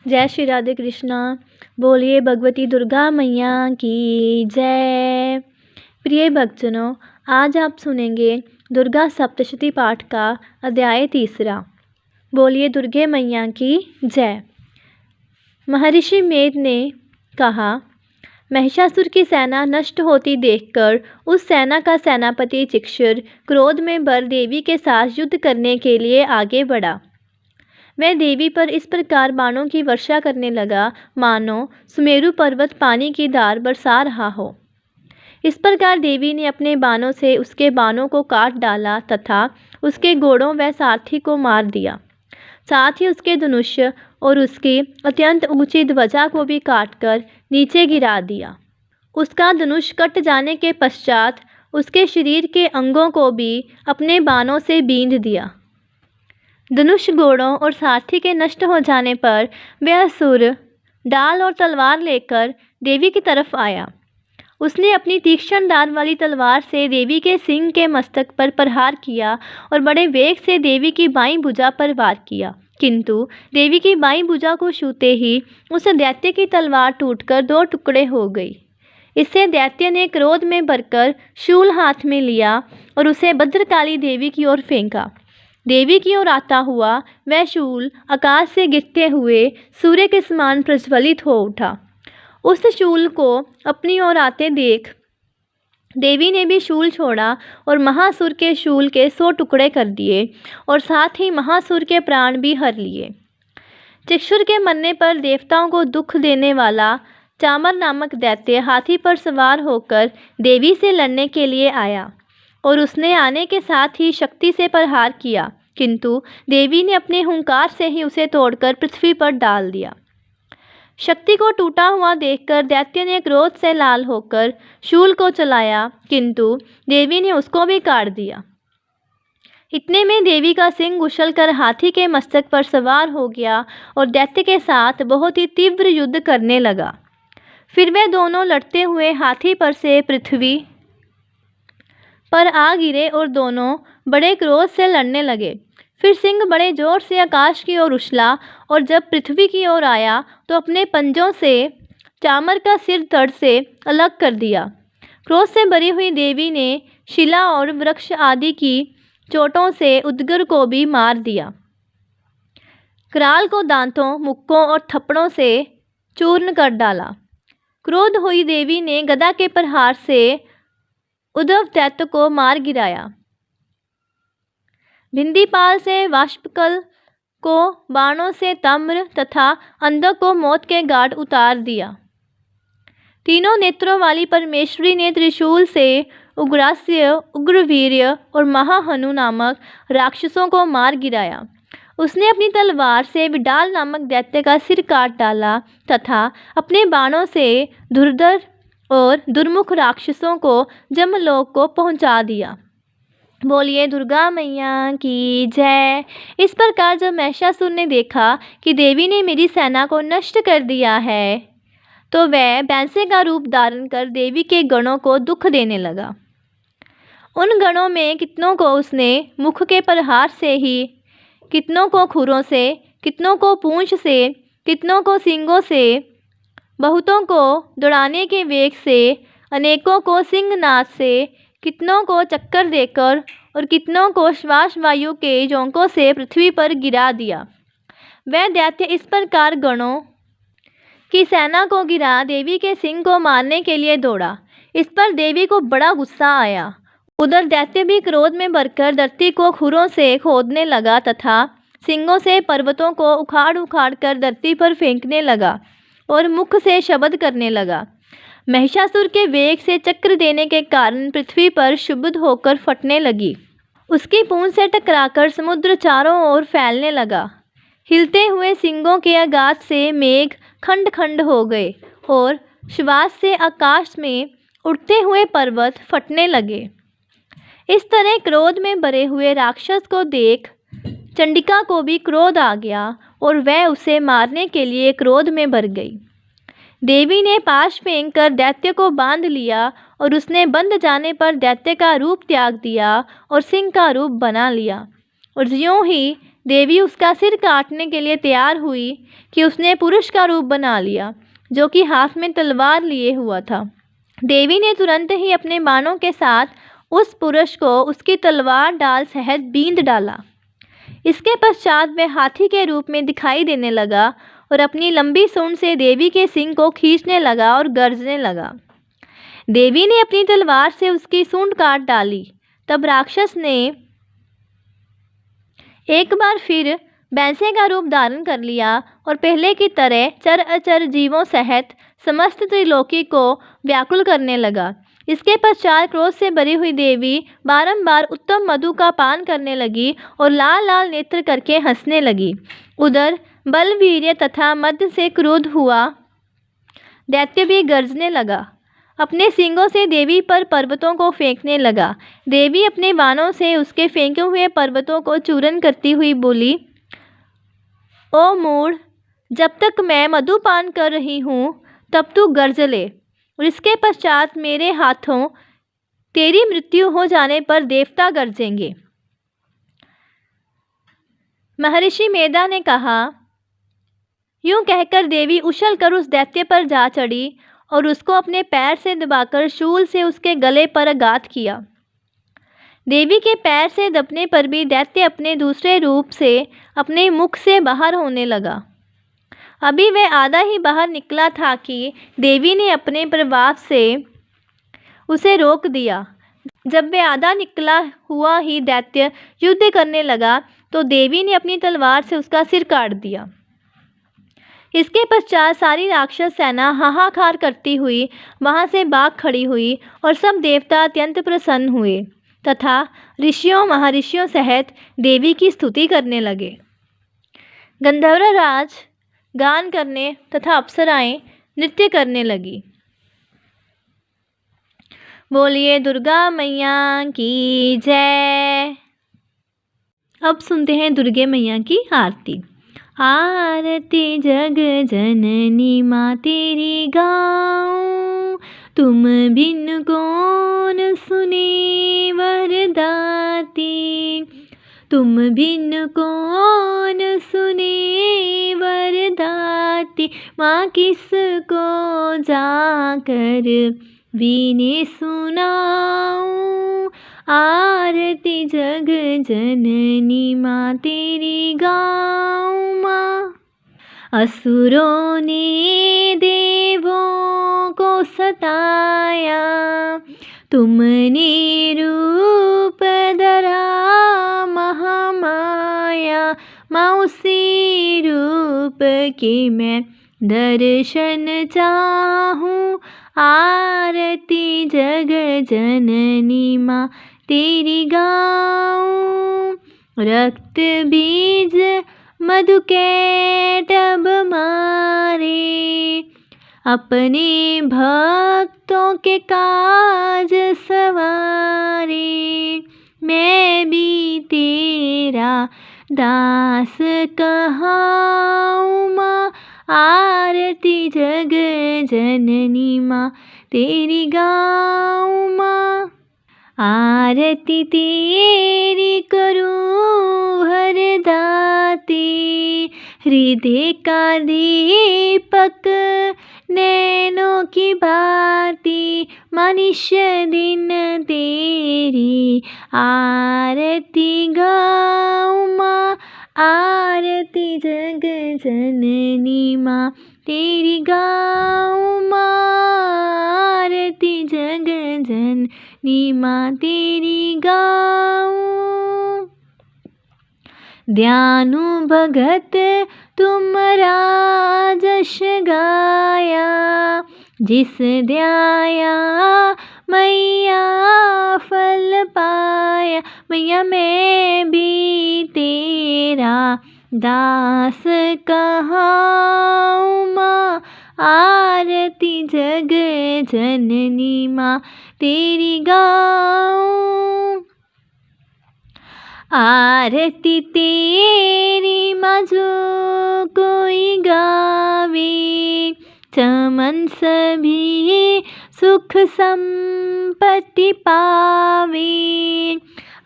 जय श्री राधे कृष्णा। बोलिए भगवती दुर्गा मैया की जय। प्रिय भक्तजनों, आज आप सुनेंगे दुर्गा सप्तशती पाठ का अध्याय 3। बोलिए दुर्गे मैया की जय। महर्षि मेद ने कहा, महिषासुर की सेना नष्ट होती देखकर उस सेना का सेनापति चिक्षुर क्रोध में भर देवी के साथ युद्ध करने के लिए आगे बढ़ा। वह देवी पर इस प्रकार बाणों की वर्षा करने लगा मानो सुमेरु पर्वत पानी की धार बरसा रहा हो। इस प्रकार देवी ने अपने बाणों से उसके बाणों को काट डाला तथा उसके घोड़ों व सारथी को मार दिया। साथ ही उसके धनुष और उसकी अत्यंत ऊंची ध्वजा को भी काटकर नीचे गिरा दिया। उसका धनुष कट जाने के पश्चात उसके शरीर के अंगों को भी अपने बाणों से बींध दिया। धनुष, घोड़ों और सारथी के नष्ट हो जाने पर वह असुर डाल और तलवार लेकर देवी की तरफ आया। उसने अपनी तीक्ष्ण धार वाली तलवार से देवी के सिंह के मस्तक पर प्रहार किया और बड़े वेग से देवी की बाईं भुजा पर वार किया, किंतु देवी की बाईं भुजा को छूते ही उस दैत्य की तलवार टूटकर 2 टुकड़े हो गई। इससे दैत्य ने क्रोध में भरकर शूल हाथ में लिया और उसे भद्रकाली देवी की ओर फेंका। देवी की ओर आता हुआ वह शूल आकाश से गिरते हुए सूर्य के समान प्रज्वलित हो उठा। उस शूल को अपनी ओर आते देख देवी ने भी शूल छोड़ा और महासुर के शूल के 100 टुकड़े कर दिए और साथ ही महासुर के प्राण भी हर लिए। चिक्षुर के मरने पर देवताओं को दुख देने वाला चामर नामक दैत्य हाथी पर सवार होकर देवी से लड़ने के लिए आया और उसने आने के साथ ही शक्ति से प्रहार किया, किंतु देवी ने अपने हुंकार से ही उसे तोड़कर पृथ्वी पर डाल दिया। शक्ति को टूटा हुआ देखकर दैत्य ने क्रोध से लाल होकर शूल को चलाया, किंतु देवी ने उसको भी काट दिया। इतने में देवी का सिंह उछलकर हाथी के मस्तक पर सवार हो गया और दैत्य के साथ बहुत ही तीव्र युद्ध करने लगा। फिर वे दोनों लड़ते हुए हाथी पर से पृथ्वी पर आ गिरे और दोनों बड़े क्रोध से लड़ने लगे। फिर सिंह बड़े जोर से आकाश की ओर उछला और जब पृथ्वी की ओर आया तो अपने पंजों से चामर का सिर धड़ से अलग कर दिया। क्रोध से भरी हुई देवी ने शिला और वृक्ष आदि की चोटों से उदगर को भी मार दिया। कराल को दांतों, मुक्कों और थप्पड़ों से चूर्ण कर डाला। क्रोध हुई देवी ने गदा के प्रहार से उद्धव दैत्य को मार गिराया। भिंदीपाल से वाष्पकल को बाणों से तम्र तथा अंधक को मौत के घाट उतार दिया। तीनों नेत्रों वाली परमेश्वरी ने त्रिशूल से उग्रास्य, उग्रवीर्य और महाहनु नामक राक्षसों को मार गिराया। उसने अपनी तलवार से विडाल नामक दैत्य का सिर काट डाला तथा अपने बाणों से धुरधर और दुर्मुख राक्षसों को जमलोक को पहुंचा दिया। बोलिए दुर्गा मैया की जय। इस प्रकार जब महिषासुर ने देखा कि देवी ने मेरी सेना को नष्ट कर दिया है तो वह बैंसे का रूप धारण कर देवी के गणों को दुख देने लगा। उन गणों में कितनों को उसने मुख के प्रहार से ही, कितनों को खुरों से, कितनों को पूंछ से, कितनों को सींगों से, बहुतों को दौड़ाने के वेग से, अनेकों को सिंहनाद से, कितनों को चक्कर देकर और कितनों को श्वास वायु के झोंकों से पृथ्वी पर गिरा दिया। वह दैत्य इस प्रकार गणों की सेना को गिरा देवी के सिंह को मारने के लिए दौड़ा। इस पर देवी को बड़ा गुस्सा आया। उधर दैत्य भी क्रोध में भरकर धरती को खुरों से खोदने लगा तथा सिंगों से पर्वतों को उखाड़ उखाड़ कर धरती पर फेंकने लगा और मुख से शब्द करने लगा। महिषासुर के वेग से चक्र देने के कारण पृथ्वी पर क्षुब्ध होकर फटने लगी। उसकी पूंछ से टकराकर समुद्र चारों ओर फैलने लगा। हिलते हुए सिंगों के आघात से मेघ खंड खंड हो गए और श्वास से आकाश में उड़ते हुए पर्वत फटने लगे। इस तरह क्रोध में भरे हुए राक्षस को देख चंडिका को भी क्रोध आ गया और वह उसे मारने के लिए क्रोध में भर गई। देवी ने पाश फेंक कर दैत्य को बांध लिया और उसने बंध जाने पर दैत्य का रूप त्याग दिया और सिंह का रूप बना लिया और ज्यों ही देवी उसका सिर काटने के लिए तैयार हुई कि उसने पुरुष का रूप बना लिया, जो कि हाथ में तलवार लिए हुआ था। देवी ने तुरंत ही अपने बाणों के साथ उस पुरुष को उसकी तलवार डाल सहित बींध डाला। इसके पश्चात वह हाथी के रूप में दिखाई देने लगा और अपनी लंबी सूंड से देवी के सिंग को खींचने लगा और गरजने लगा। देवी ने अपनी तलवार से उसकी सूंड काट डाली। तब राक्षस ने एक बार फिर भैंसे का रूप धारण कर लिया और पहले की तरह चर अचर जीवों सहित समस्त त्रिलोकी को व्याकुल करने लगा। इसके पश्चात क्रोध से भरी हुई देवी बारंबार उत्तम मधु का पान करने लगी और लाल लाल नेत्र करके हंसने लगी। उधर बलवीर्य तथा मद से क्रुद्ध हुआ दैत्य भी गरजने लगा। अपने सींगों से देवी पर पर्वतों को फेंकने लगा। देवी अपने बाणों से उसके फेंके हुए पर्वतों को चूरन करती हुई बोली, ओ मूढ़, जब तक मैं मधुपान कर रही हूँ तब तू गरज ले, और इसके पश्चात मेरे हाथों तेरी मृत्यु हो जाने पर देवता गरजेंगे। महर्षि मेधा ने कहा। यूं कहकर देवी उछल कर उस दैत्य पर जा चढ़ी और उसको अपने पैर से दबाकर शूल से उसके गले पर आघात किया। देवी के पैर से दबने पर भी दैत्य अपने दूसरे रूप से अपने मुख से बाहर होने लगा। अभी वह आधा ही बाहर निकला था कि देवी ने अपने प्रभाव से उसे रोक दिया। जब वह आधा निकला हुआ ही दैत्य युद्ध करने लगा तो देवी ने अपनी तलवार से उसका सिर काट दिया। इसके पश्चात सारी राक्षस सेना हाहाकार करती हुई वहां से भाग खड़ी हुई और सब देवता अत्यंत प्रसन्न हुए तथा ऋषियों महर्षियों सहित देवी की स्तुति करने लगे। गंधर्व राज गान करने तथा अप्सराएं नृत्य करने लगी। बोलिए दुर्गा मैया की जय। अब सुनते हैं दुर्गे मैया की आरती। आरती जग जननी माँ तेरी गाऊं, तुम बिन कौन सुने वरदाती, तुम बिन कौन सुने वरदाती, माँ किसको जाकर वीने सुनाऊं। आरती जग जननी माँ तेरी गाऊं माँ। असुरों ने देवों को सताया, तुमने रूप धरा महामाया, माँ उसी रूप के मैं दर्शन चाहूँ। आरती जग जननी माँ तेरी गाऊं। रक्त बीज मधु के टब मारे, अपने भक्तों के काज सवारे, मैं भी तेरा दास कहाऊं माँ। आरती जग जननी माँ तेरी गाऊं माँ। आरती तेरी करूं हर दाती, हृदय का दीपक नैनों की भांति, मनुष्य दिन तेरी आरती गाऊं माँ। आरती जग जननी माँ तेरी गाऊं माँ। आरती जग जननी माँ तेरी गाऊं। ध्यानु भगत तुम्हारा जश गाया, जिस ध्याया मैया फल पाया। मैया मैं भी तेरा दास कहाऊं माँ। आरती जग जननी माँ तेरी गाऊं। आरती तेरी माँ जो कोई गावे, चमन सभी सुख संपत्ति पावे।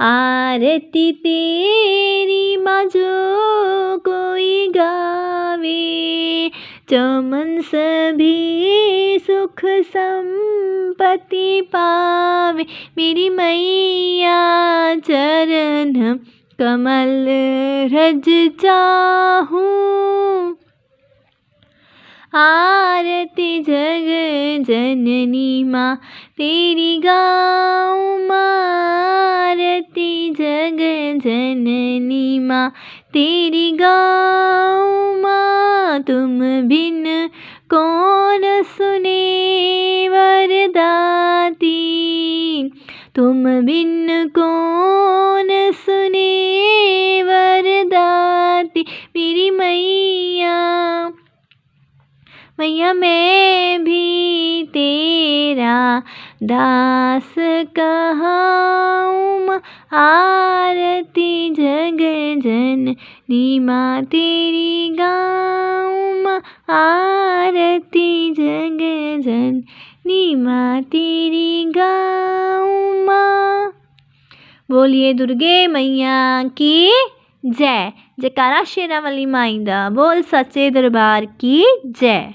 आरती तेरी माँ जो कोई गावे, चमन सभी सुख संपत्ति पावे। मेरी मैया चरण कमल रज चाहूं, आरती जग जननी माँ तेरी गाऊं माँ, आरती जग जननी माँ तेरी गाऊं माँ। तुम बिन कौन सुने वरदाती, तुम बिन कौन सुने वरदाती। मेरी मैया मैया मैं भी तेरा दास कहाऊं, आरती जग जननी माँ तेरी गाऊं, आरती जग जननी माँ तेरी गाऊं माँ। बोलिए दुर्गे मैया की जय। जयकारा शेरावाली माई दा, बोल सच्चे दरबार की जय।